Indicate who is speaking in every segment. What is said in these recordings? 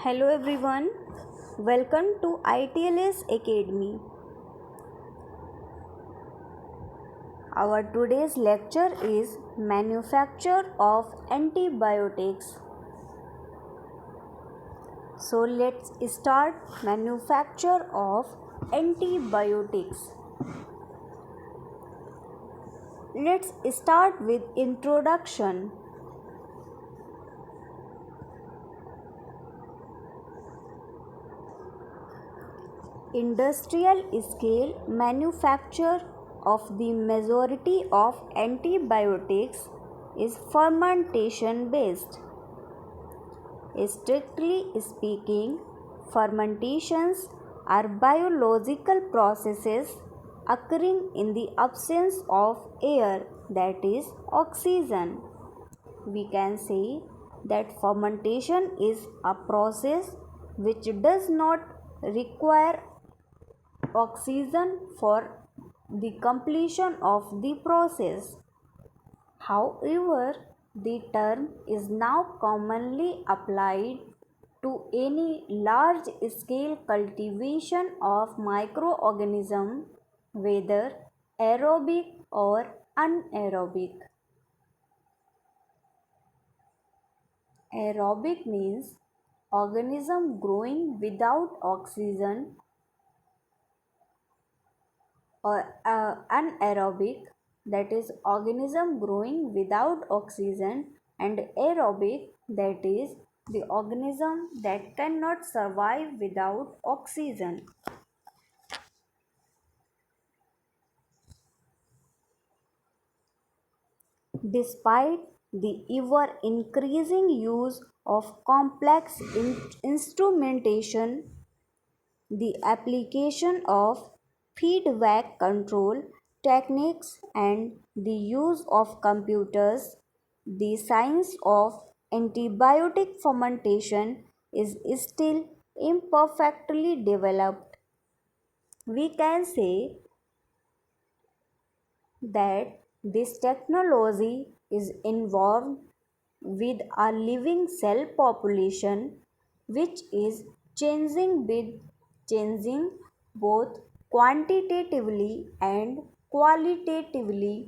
Speaker 1: Hello everyone, welcome to ITLS Academy. Our today's lecture is Manufacture of Antibiotics. So let's start manufacture of antibiotics. Let's start with introduction. Industrial scale manufacture of the majority of antibiotics is fermentation based. Strictly speaking, fermentations are biological processes occurring in the absence of air, that is, oxygen. We can say that fermentation is a process which does not require oxygen for the completion of the process. However, the term is now commonly applied to any large scale cultivation of microorganisms, whether aerobic or anaerobic. Aerobic means organism growing without oxygen, or anaerobic, that is organism growing without oxygen, and aerobic, that is the organism that cannot survive without oxygen. Despite the ever increasing use of complex instrumentation, the application of feedback control techniques and the use of computers, the science of antibiotic fermentation is still imperfectly developed. We can say that this technology is involved with a living cell population which is changing both quantitatively and qualitatively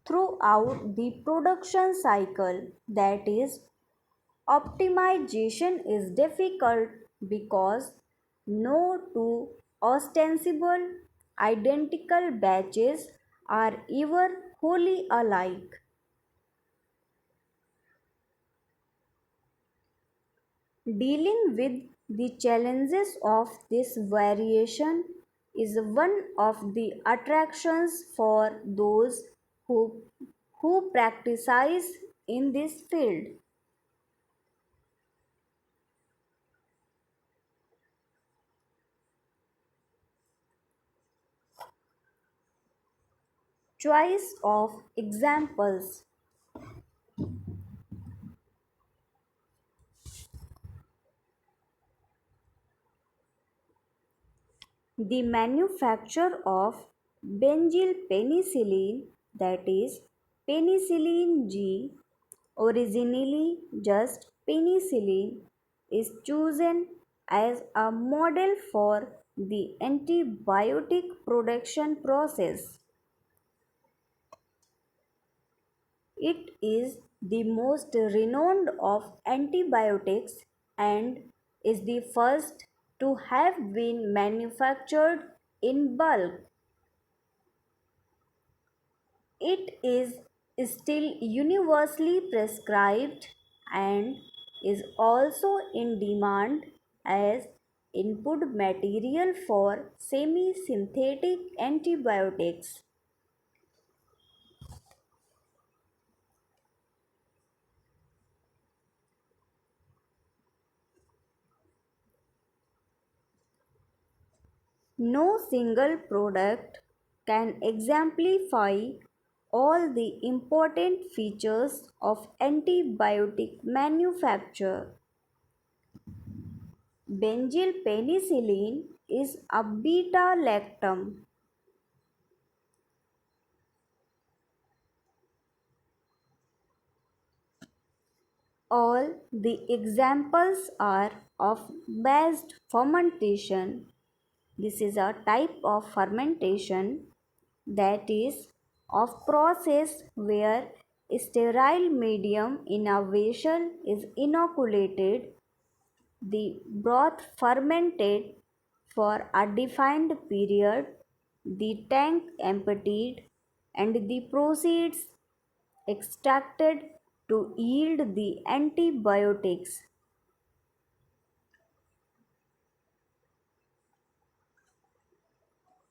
Speaker 1: throughout the production cycle. That is, optimization is difficult because no two ostensible identical batches are ever wholly alike. Dealing with the challenges of this variation is one of the attractions for those who, who practice in this field. Choice of examples. The manufacture of benzyl penicillin, that is penicillin G, originally just penicillin, is chosen as a model for the antibiotic production process. It is the most renowned of antibiotics and is the first to have been manufactured in bulk. It is still universally prescribed and is also in demand as input material for semi synthetic antibiotics. No single product can exemplify all the important features of antibiotic manufacture. Benzyl penicillin is a beta lactam. All the examples are of batched fermentation. This is a type of fermentation that is of process where sterile medium in a vessel is inoculated, the broth fermented for a defined period, the tank emptied, and the proceeds extracted to yield the antibiotics.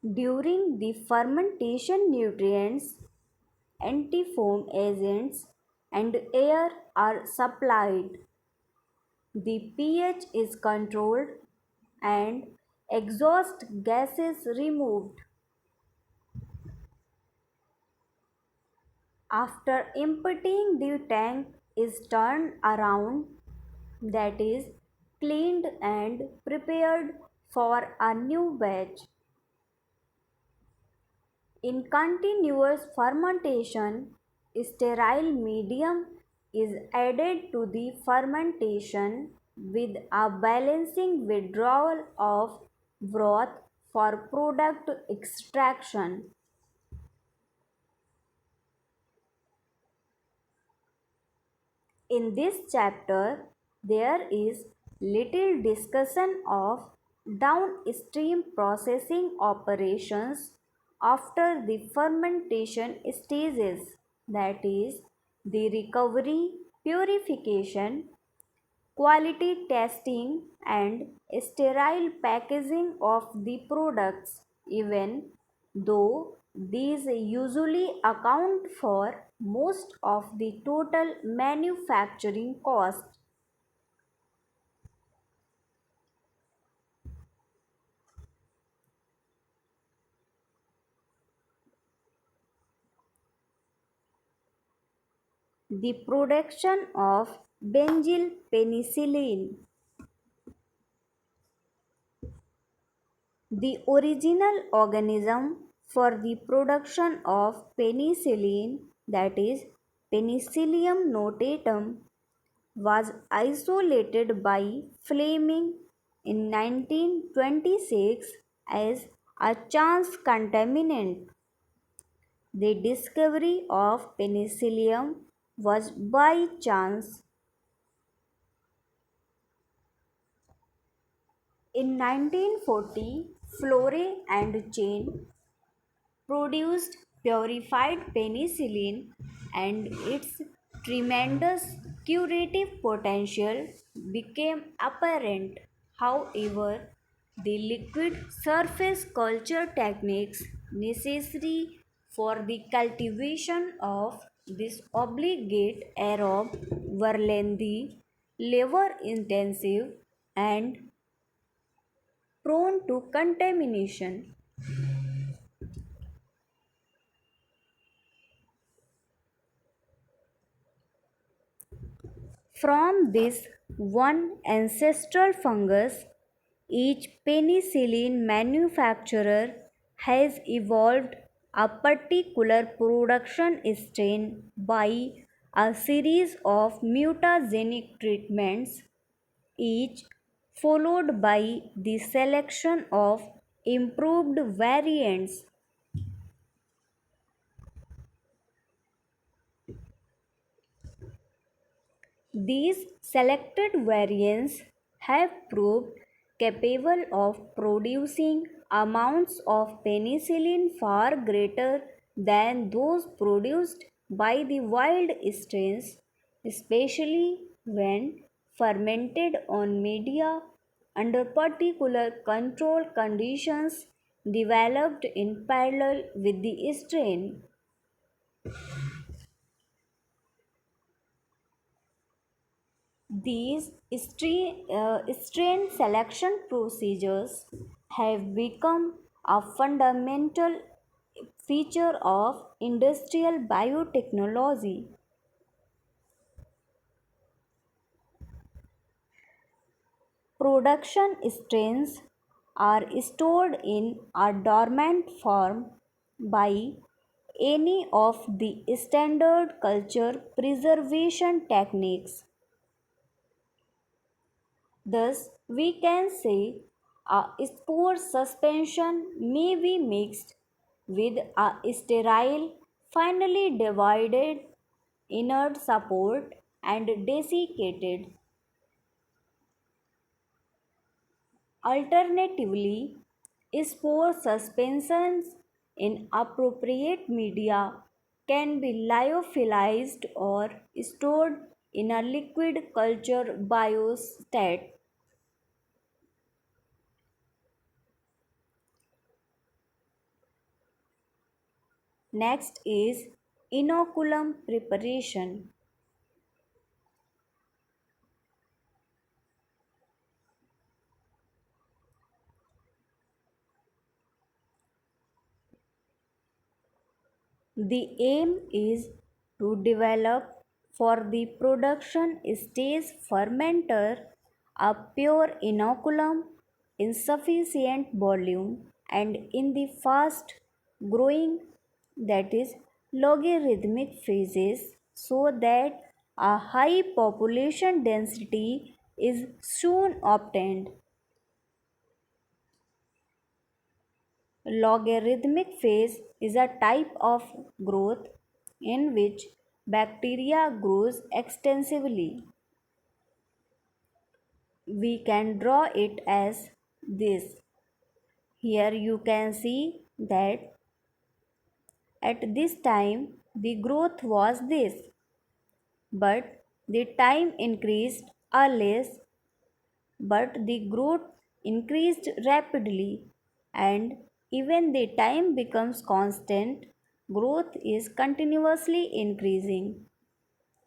Speaker 1: During the fermentation, nutrients, antifoam agents, and air are supplied. The pH is controlled and exhaust gases removed. After emptying, the tank is turned around, that is, cleaned and prepared for a new batch. In continuous fermentation, sterile medium is added to the fermentation with a balancing withdrawal of broth for product extraction. In this chapter, there is little discussion of downstream processing operations after the fermentation stages, that is, the recovery, purification, quality testing, and sterile packaging of the products, even though these usually account for most of the total manufacturing cost. The production of benzyl penicillin. The original organism for the production of penicillin, that is, Penicillium notatum, was isolated by Fleming in 1926 as a chance contaminant. The discovery of penicillium was by chance. In 1940, Flore and Chain produced purified penicillin, and its tremendous curative potential became apparent. However, the liquid surface culture techniques necessary for the cultivation of this obligate aerob were lengthy, labor intensive, and prone to contamination. From this one ancestral fungus, each penicillin manufacturer has evolved a particular production strain by a series of mutagenic treatments, each followed by the selection of improved variants. These selected variants have proved capable of producing amounts of penicillin far greater than those produced by the wild strains, especially when fermented on media under particular control conditions developed in parallel with the strain. These strain selection procedures have become a fundamental feature of industrial biotechnology. Production strains are stored in a dormant form by any of the standard culture preservation techniques. Thus, we can say a spore suspension may be mixed with a sterile, finely divided inert support and desiccated. Alternatively, spore suspensions in appropriate media can be lyophilized or stored in a liquid culture biostat. Next is inoculum preparation. The aim is to develop for the production stage fermenter a pure inoculum in sufficient volume and in the fast growing, that is logarithmic phases, so that a high population density is soon obtained. Logarithmic phase is a type of growth in which bacteria grows extensively. We can draw it as this. Here you can see that at this time the growth was this, but the time increased a less, but the growth increased rapidly, and even the time becomes constant, growth is continuously increasing.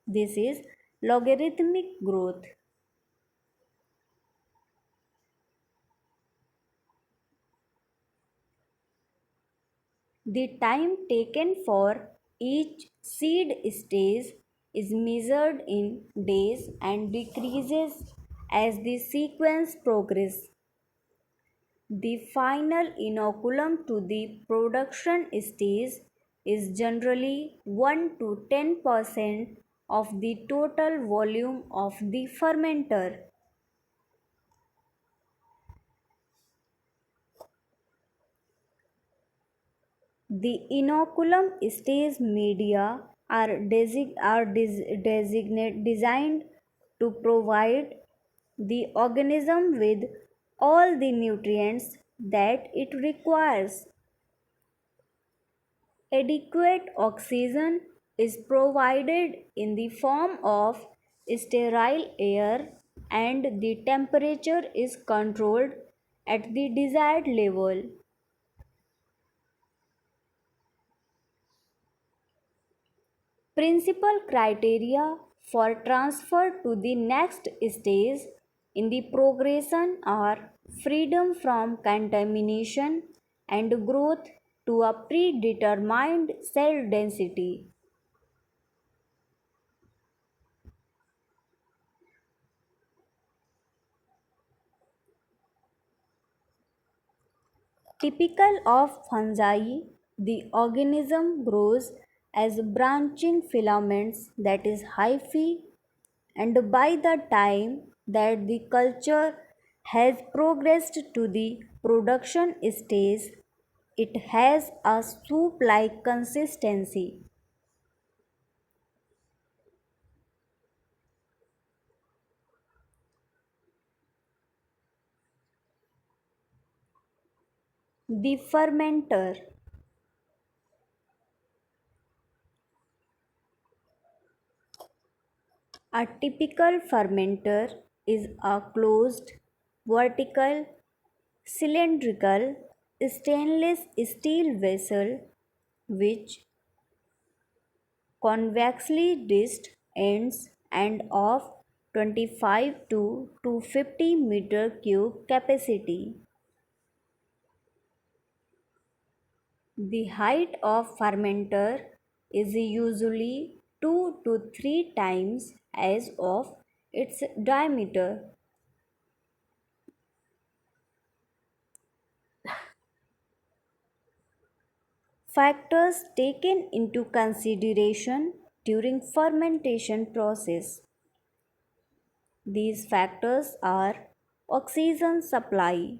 Speaker 1: This is logarithmic growth. The time taken for each seed stage is measured in days and decreases as the sequence progresses. The final inoculum to the production stage is generally 1 to 10% of the total volume of the fermenter. The inoculum stage media designed to provide the organism with all the nutrients that it requires. Adequate oxygen is provided in the form of sterile air and the temperature is controlled at the desired level. Principal criteria for transfer to the next stage in the progression are freedom from contamination and growth to a predetermined cell density. Typical of fungi, the organism grows as branching filaments, that is hyphae, and by the time that the culture has progressed to the production stage, it has a soup like consistency. The fermenter. A typical fermenter is a closed, vertical, cylindrical, stainless steel vessel which convexly dished ends and of 25 to 250 meter cube capacity. The height of fermenter is usually 2 to 3 times as of its diameter. Factors taken into consideration during fermentation process. These factors are oxygen supply.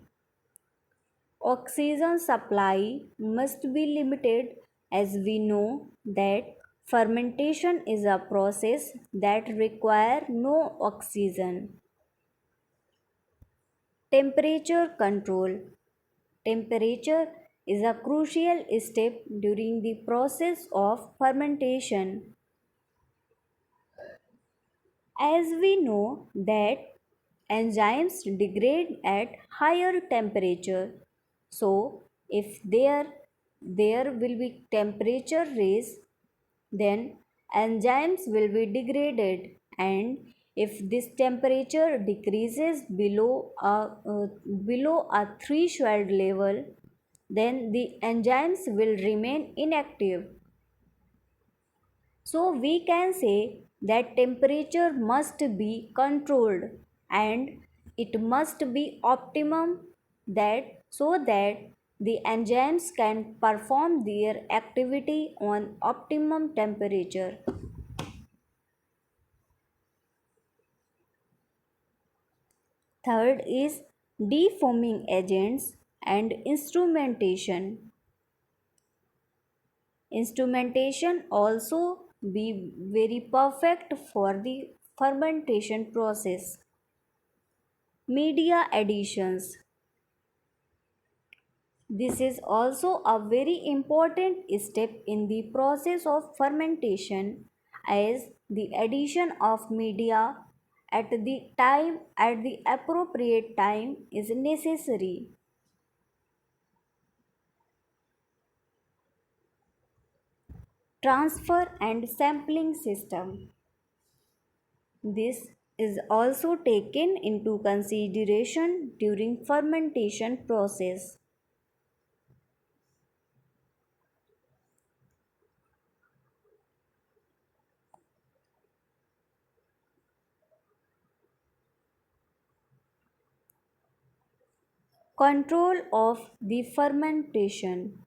Speaker 1: Oxygen supply must be limited as we know that fermentation is a process that require no oxygen. Temperature control. Temperature is a crucial step during the process of fermentation, as we know that enzymes degrade at higher temperature. So, if there will be temperature raise, then enzymes will be degraded, and if this temperature decreases below a threshold level, then the enzymes will remain inactive. So we can say that temperature must be controlled and it must be optimum, that so that the enzymes can perform their activity on optimum temperature. Third is defoaming agents and instrumentation. Instrumentation also be very perfect for the fermentation process. Media additions. This is also a very important step in the process of fermentation, as the addition of media at the appropriate time is necessary. Transfer and sampling system. This is also taken into consideration during fermentation process. Control of the fermentation.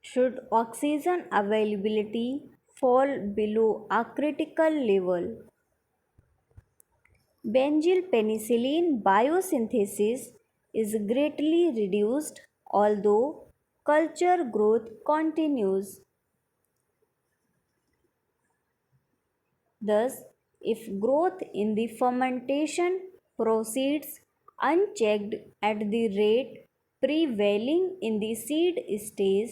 Speaker 1: Should oxygen availability fall below a critical level, benzyl penicillin biosynthesis is greatly reduced, although culture growth continues. Thus, if growth in the fermentation proceeds unchecked at the rate prevailing in the seed stage,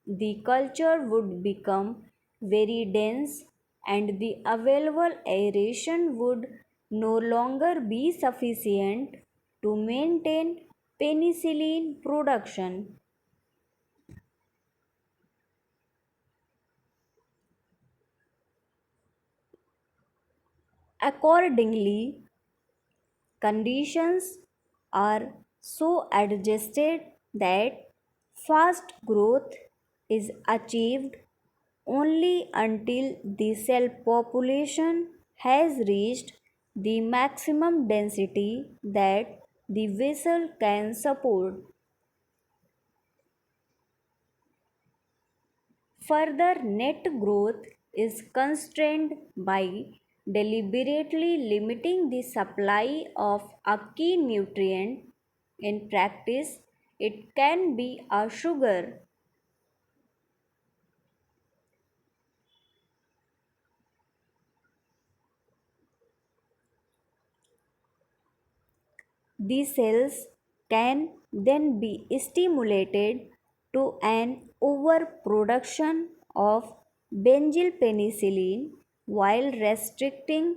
Speaker 1: the culture would become very dense and the available aeration would no longer be sufficient to maintain penicillin production. Accordingly, conditions are so adjusted that fast growth is achieved only until the cell population has reached the maximum density that the vessel can support. Further, net growth is constrained by deliberately limiting the supply of a key nutrient. In practice, it can be a sugar. These cells can then be stimulated to an overproduction of benzylpenicillin while restricting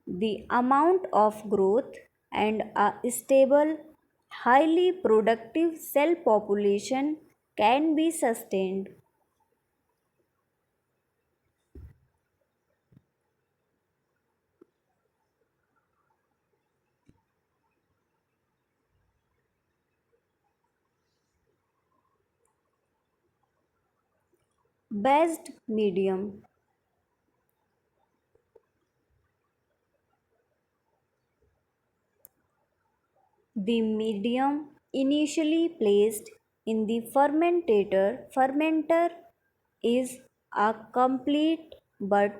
Speaker 1: the amount of growth, and a stable, highly productive cell population can be sustained. Best medium. The medium initially placed in the fermenter is a complete bun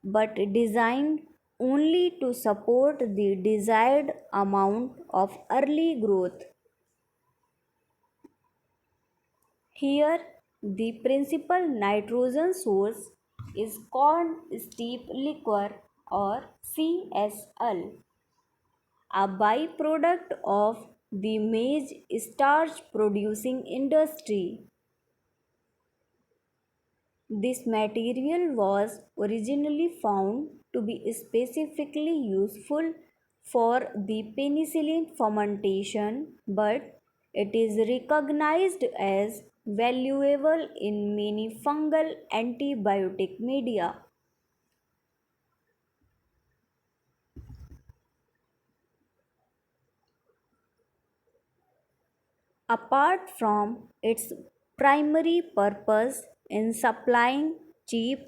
Speaker 1: but designed only to support the desired amount of early growth. Here, the principal nitrogen source is corn steep liquor or CSL, a byproduct of the maize starch producing industry. This material was originally found to be specifically useful for the penicillin fermentation, but it is recognized as valuable in many fungal antibiotic media. Apart from its primary purpose in supplying cheap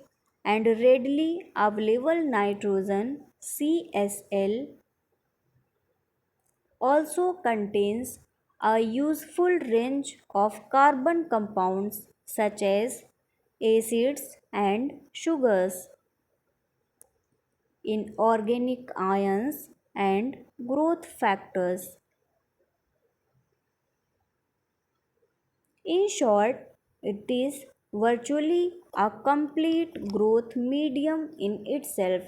Speaker 1: and readily available nitrogen, CSL also contains a useful range of carbon compounds such as acids and sugars, inorganic ions, and growth factors. In short, it is virtually a complete growth medium in itself.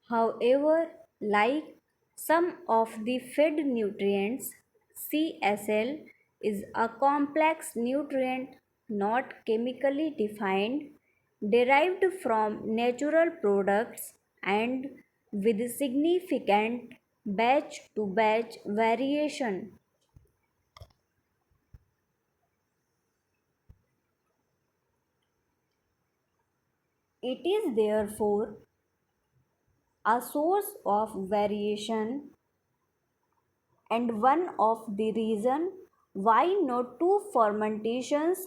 Speaker 1: However, like some of the fed nutrients, CSL is a complex nutrient not chemically defined, derived from natural products, and with significant batch to batch variation. It is therefore a source of variation and one of the reason why no two fermentations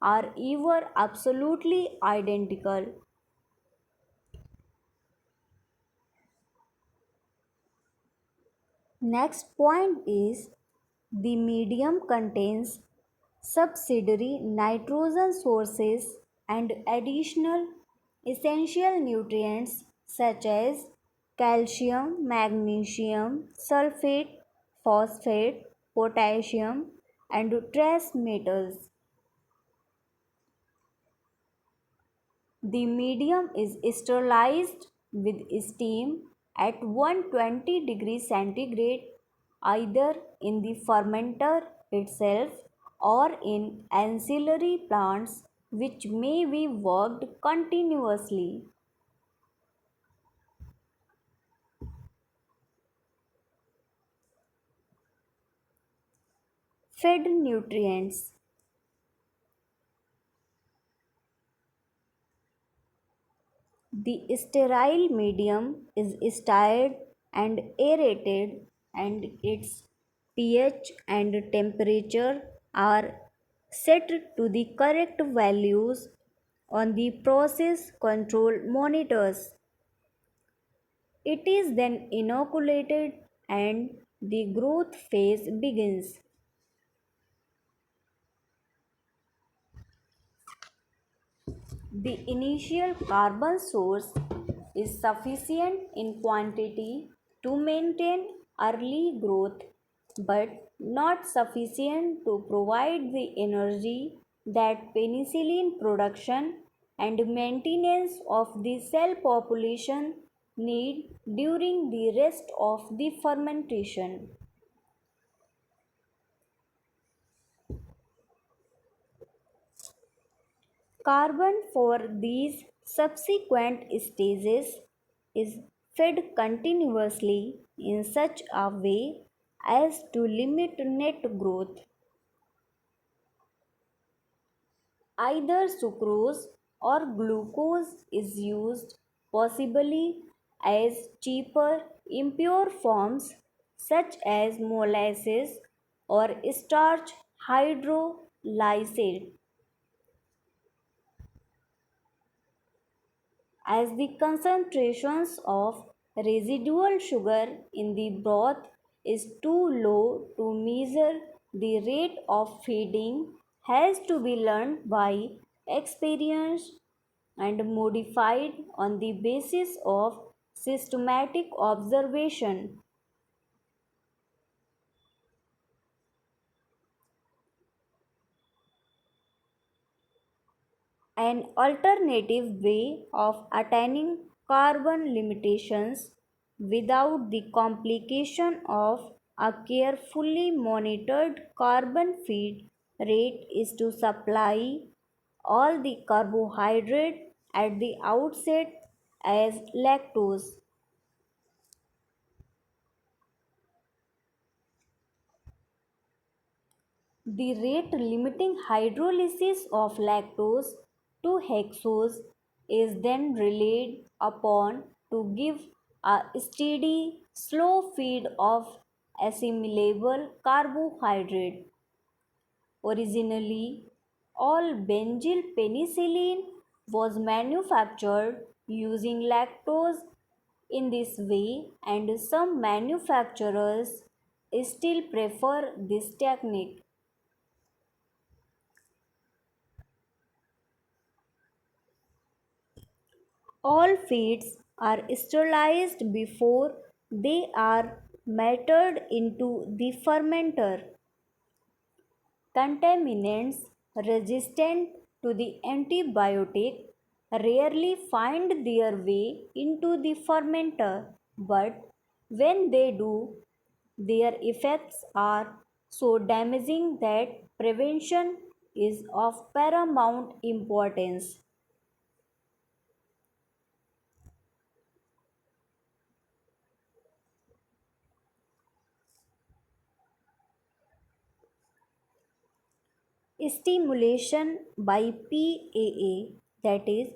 Speaker 1: are ever absolutely identical. Next point is the medium contains subsidiary nitrogen sources and additional essential nutrients such as calcium, magnesium, sulfate, phosphate, potassium, and trace metals. The medium is sterilized with steam at 120 degrees centigrade either in the fermenter itself or in ancillary plants which may be worked continuously. Fed nutrients. The sterile medium is stirred and aerated, and its pH and temperature are set to the correct values on the process control monitors. It is then inoculated and the growth phase begins. The initial carbon source is sufficient in quantity to maintain early growth but not sufficient to provide the energy that penicillin production and maintenance of the cell population need during the rest of the fermentation. Carbon for these subsequent stages is fed continuously in such a way as to limit net growth. Either sucrose or glucose is used, possibly as cheaper impure forms such as molasses or starch hydrolysate. As the concentrations of residual sugar in the broth is too low to measure the rate of feeding has to be learned by experience and modified on the basis of systematic observation. An alternative way of attaining carbon limitations without the complication of a carefully monitored carbon feed rate is to supply all the carbohydrate at the outset as lactose. The rate limiting hydrolysis of lactose to hexose is then relied upon to give a steady, slow feed of assimilable carbohydrate. Originally, all benzyl penicillin was manufactured using lactose in this way, and some manufacturers still prefer this technique. All feeds are sterilized before they are metered into the fermenter. Contaminants resistant to the antibiotic rarely find their way into the fermenter, but when they do, their effects are so damaging that prevention is of paramount importance. Stimulation by PAA, that is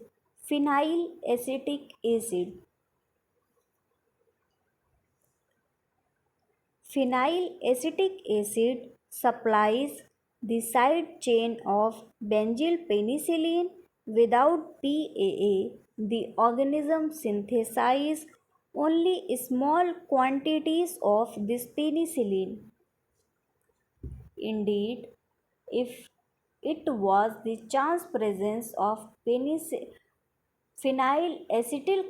Speaker 1: phenyl acetic acid. Phenyl acetic acid supplies the side chain of benzyl penicillin. Without PAA, the organism synthesizes only small quantities of this penicillin. Indeed, if it was the chance presence of phenylacetyl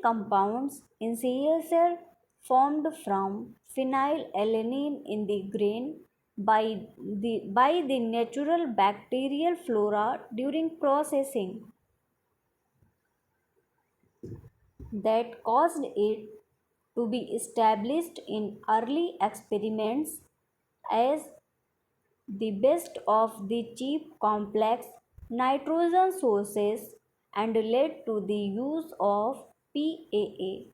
Speaker 1: compounds in CSR formed from phenylalanine in the grain by the natural bacterial flora during processing that caused it to be established in early experiments as the best of the cheap complex nitrogen sources and led to the use of PAA.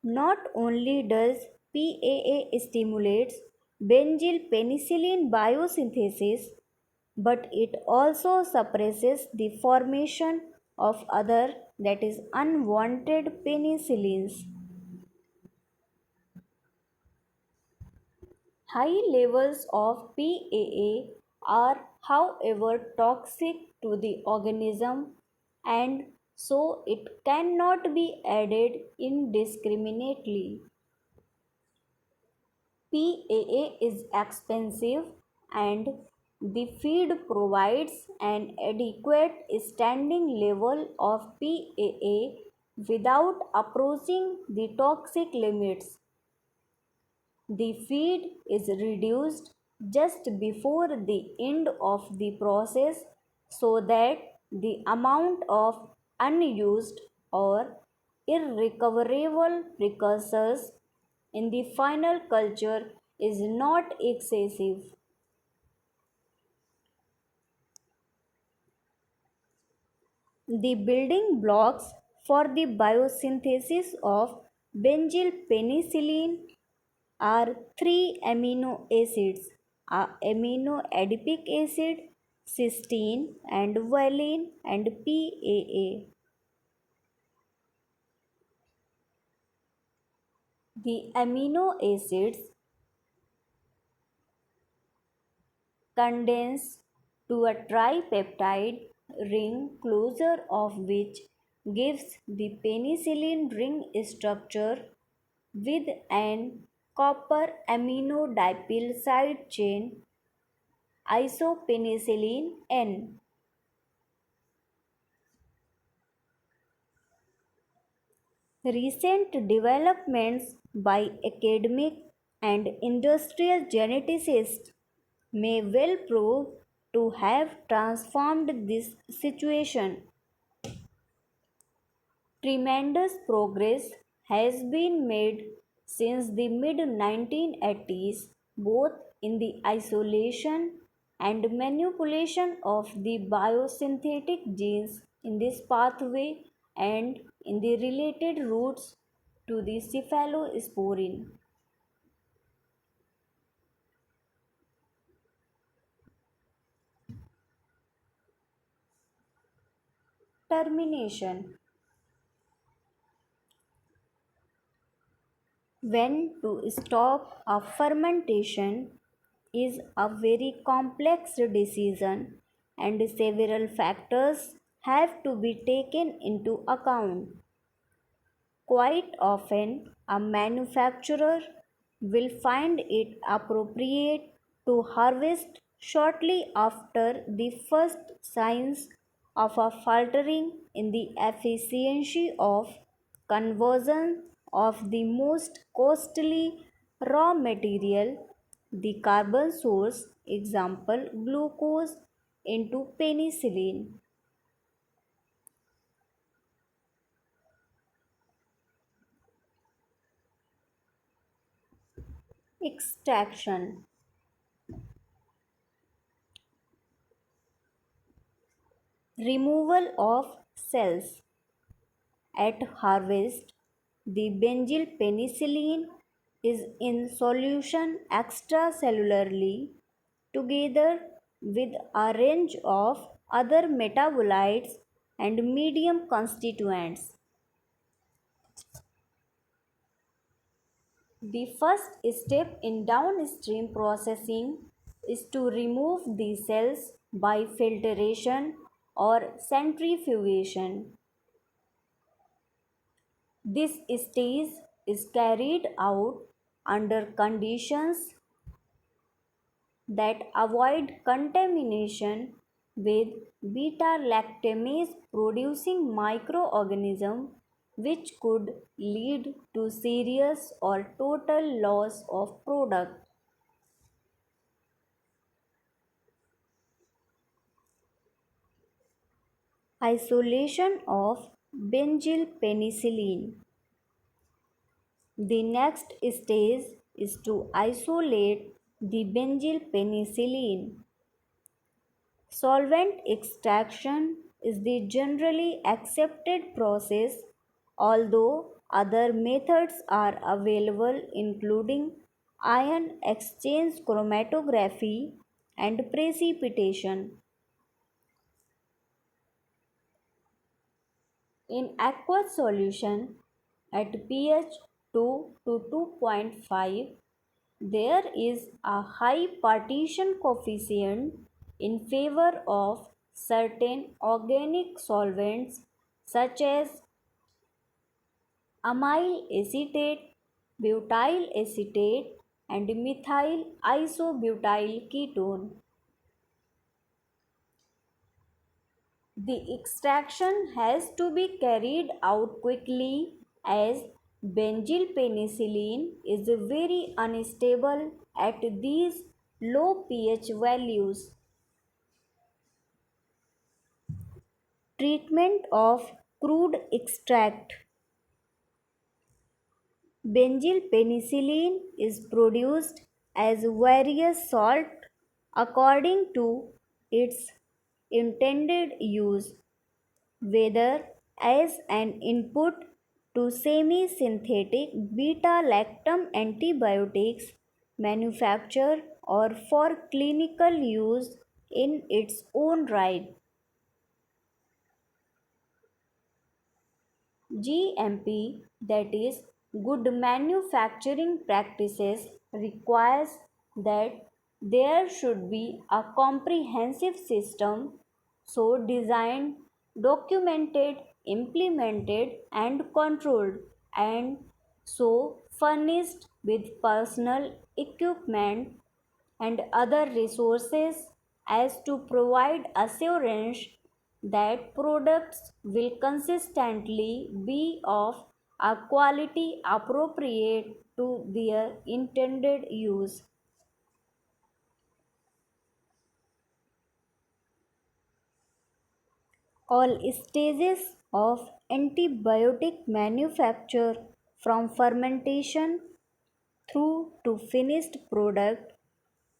Speaker 1: Not only does PAA stimulates benzyl penicillin biosynthesis, but it also suppresses the formation of other, that is unwanted penicillins. High levels of PAA are, however, toxic to the organism, and so it cannot be added indiscriminately. PAA is expensive, and the feed provides an adequate standing level of PAA without approaching the toxic limits. The feed is reduced just before the end of the process so that the amount of unused or irrecoverable precursors in the final culture is not excessive. The building blocks for the biosynthesis of benzyl penicillin are three amino acids: amino adipic acid, cysteine, and valine, and PAA. The amino acids condense to a tripeptide ring, closure of which gives the penicillin ring structure. with an copper aminodicyl side chain isopenicillin N. Recent developments by academic and industrial geneticists may well prove to have transformed this situation. Tremendous progress has been made since the mid 1980s, both in the isolation and manipulation of the biosynthetic genes in this pathway and in the related routes to the cephalosporin. Termination. When to stop a fermentation is a very complex decision and several factors have to be taken into account. Quite often, a manufacturer will find it appropriate to harvest shortly after the first signs of a faltering in the efficiency of conversion of the most costly raw material, the carbon source, example glucose, into penicillin. Extraction. Removal of cells. At harvest, the benzyl penicillin is in solution extracellularly together with a range of other metabolites and medium constituents. The first step in downstream processing is to remove the cells by filtration or centrifugation. This stage is carried out under conditions that avoid contamination with beta lactamase producing microorganism, which could lead to serious or total loss of product. Isolation of benzyl penicillin. The next stage is to isolate the benzyl penicillin. Solvent extraction is the generally accepted process, although other methods are available, including ion exchange chromatography and precipitation. In aqueous solution at pH 2 to 2.5, there is a high partition coefficient in favor of certain organic solvents such as amyl acetate, butyl acetate, and methyl isobutyl ketone. The extraction has to be carried out quickly as benzyl penicillin is very unstable at these low pH values. Treatment of crude extract. Benzyl penicillin is produced as various salt according to its intended use, whether as an input to semi-synthetic beta-lactam antibiotics manufacture or for clinical use in its own right. GMP, that is, good manufacturing practices, requires that there should be a comprehensive system so designed, documented, implemented, and controlled, and so furnished with personal equipment and other resources as to provide assurance that products will consistently be of a quality appropriate to their intended use. All stages of antibiotic manufacture from fermentation through to finished product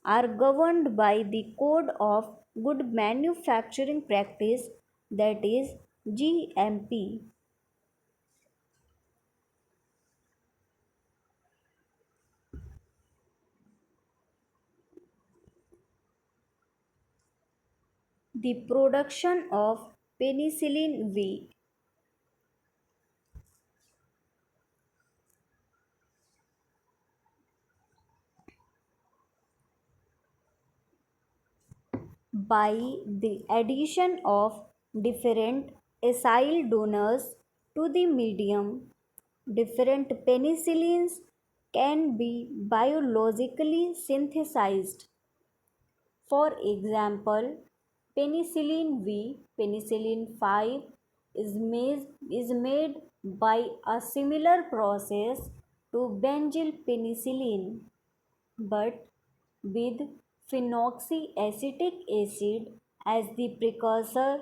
Speaker 1: are governed by the Code of Good Manufacturing Practice, that is GMP. The production of penicillin V by the addition of different acyl donors to the medium. Different penicillins can be biologically synthesized. For example, penicillin V, penicillin 5 is made by a similar process to benzyl penicillin but with phenoxyacetic acid as the precursor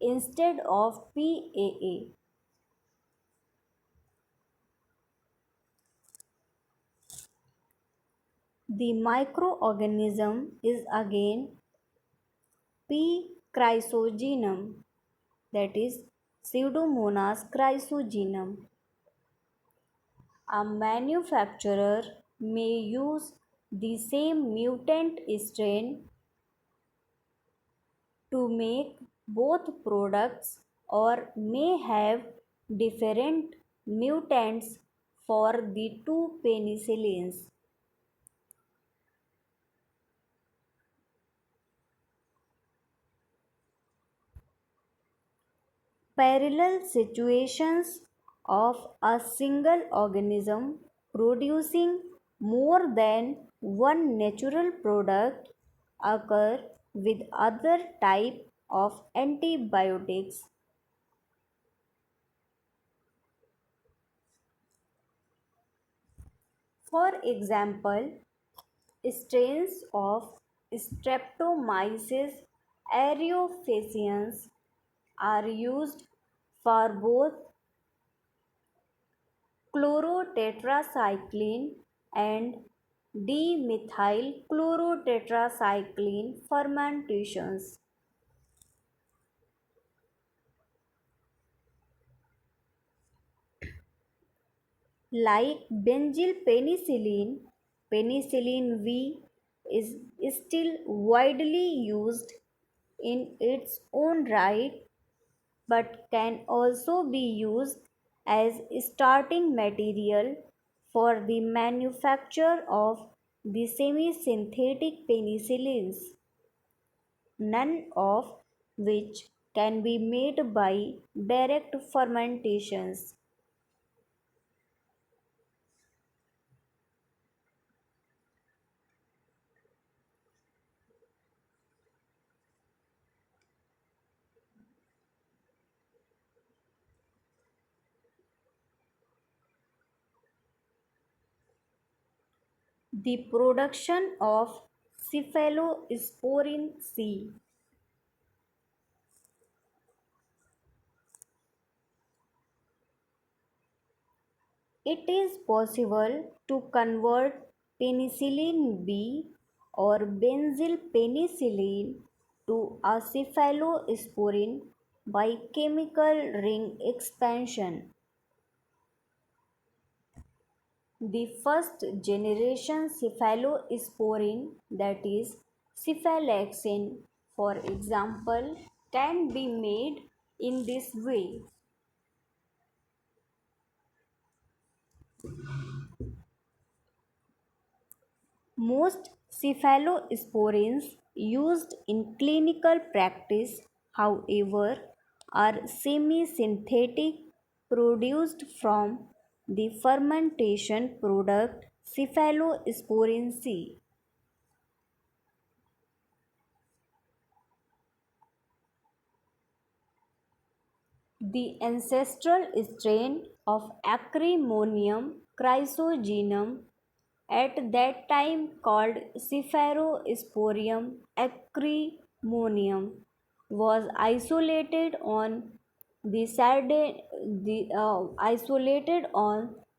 Speaker 1: instead of PAA. The microorganism is again P. chrysogenum, that is Pseudomonas chrysogenum. A manufacturer may use the same mutant strain to make both products or may have different mutants for the two penicillins. Parallel situations of a single organism producing more than one natural product occur with other type of antibiotics. For example, strains of Streptomyces aeruginosus are used for both chlorotetracycline and dimethylchlorotetracycline fermentations. Like benzyl penicillin, penicillin V is still widely used in its own right but can also be used as starting material for the manufacture of the semi-synthetic penicillins, none of which can be made by direct fermentations. The production of cephalosporin C. It is possible to convert penicillin B or benzyl penicillin to a cephalosporin by chemical ring expansion. The first generation cephalosporin, that is cephalexin, for example, can be made in this way. Most cephalosporins used in clinical practice, however, are semi synthetic produced from the fermentation product cephalosporin C. The ancestral strain of Acremonium chrysogenum, at that time called Cephalosporium acremonium, was isolated on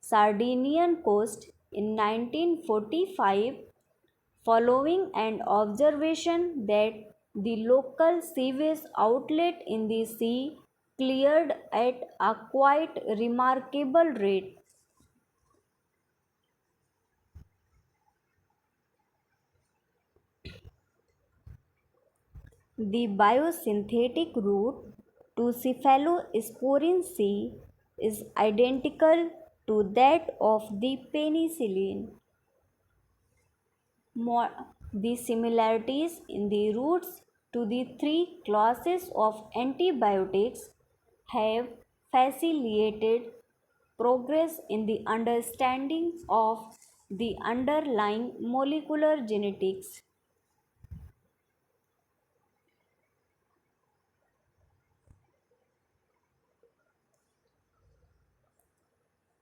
Speaker 1: Sardinian coast in 1945 following an observation that the local sewage outlet in the sea cleared at a quite remarkable rate. The biosynthetic route to cephalosporin C is identical to that of the penicillin. The similarities in the routes to the three classes of antibiotics have facilitated progress in the understanding of the underlying molecular genetics.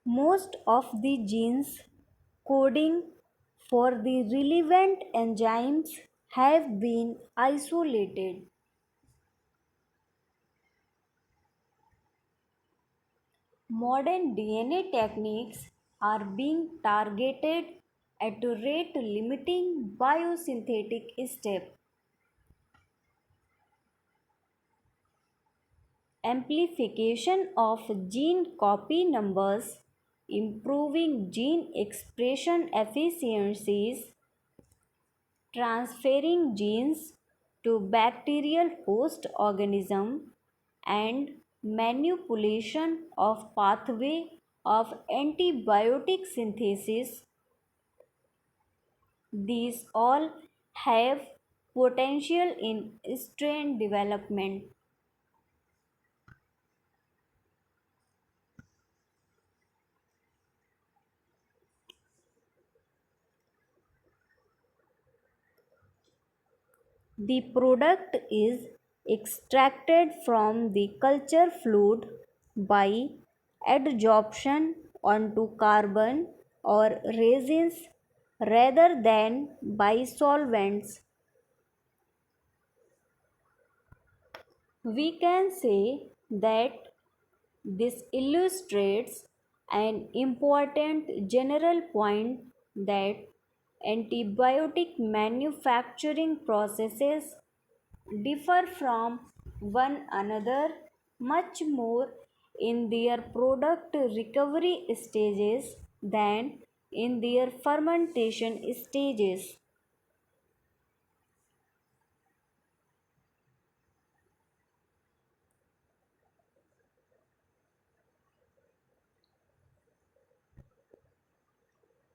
Speaker 1: Most of the genes coding for the relevant enzymes have been isolated. Modern DNA techniques are being targeted at rate limiting biosynthetic step, amplification of gene copy numbers, improving gene expression efficiencies, transferring genes to bacterial host organism, and manipulation of pathway of antibiotic synthesis. These all have potential in strain development. The product is extracted from the culture fluid by adsorption onto carbon or resins rather than by solvents. We can say that this illustrates an important general point that antibiotic manufacturing processes differ from one another much more in their product recovery stages than in their fermentation stages.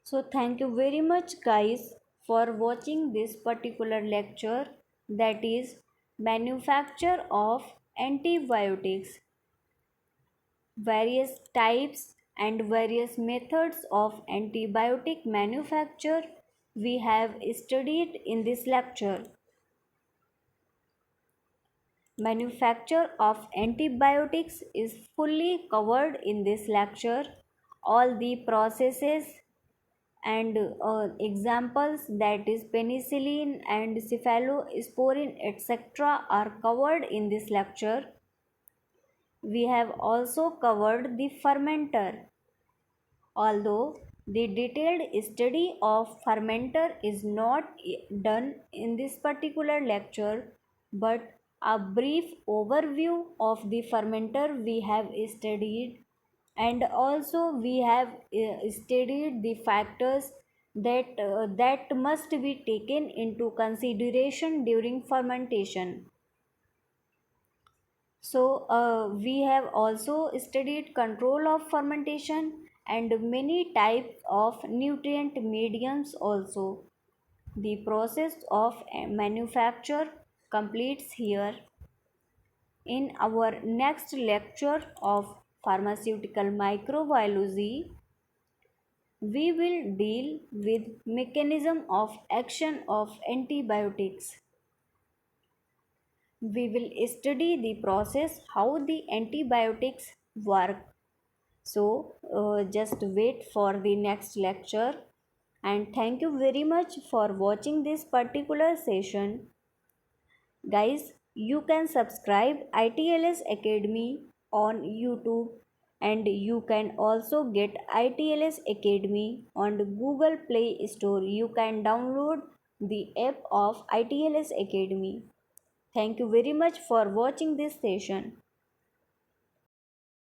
Speaker 1: So, thank you very much, guys, for watching this particular lecture, that is manufacture of antibiotics, various types and various methods of antibiotic manufacture we have studied in this lecture. Manufacture of antibiotics is fully covered in this lecture. All the processes and examples, that is penicillin and cephalosporin etc., are covered in this lecture. We have also covered the fermenter. Although the detailed study of fermenter is not done in this particular lecture, but a brief overview of the fermenter we have studied, and also we have studied the factors that must be taken into consideration during fermentation. So, we have also studied control of fermentation and many types of nutrient mediums also. The process of manufacture completes here. In our next lecture of pharmaceutical microbiology, we will deal with mechanism of action of antibiotics. We will study the process how the antibiotics work. So just wait for the next lecture, and thank you very much for watching this particular session. Guys, you can subscribe ITLS Academy on YouTube, and you can also get ITLS Academy on the Google Play Store. You can download the app of ITLS Academy. Thank you very much for watching this session.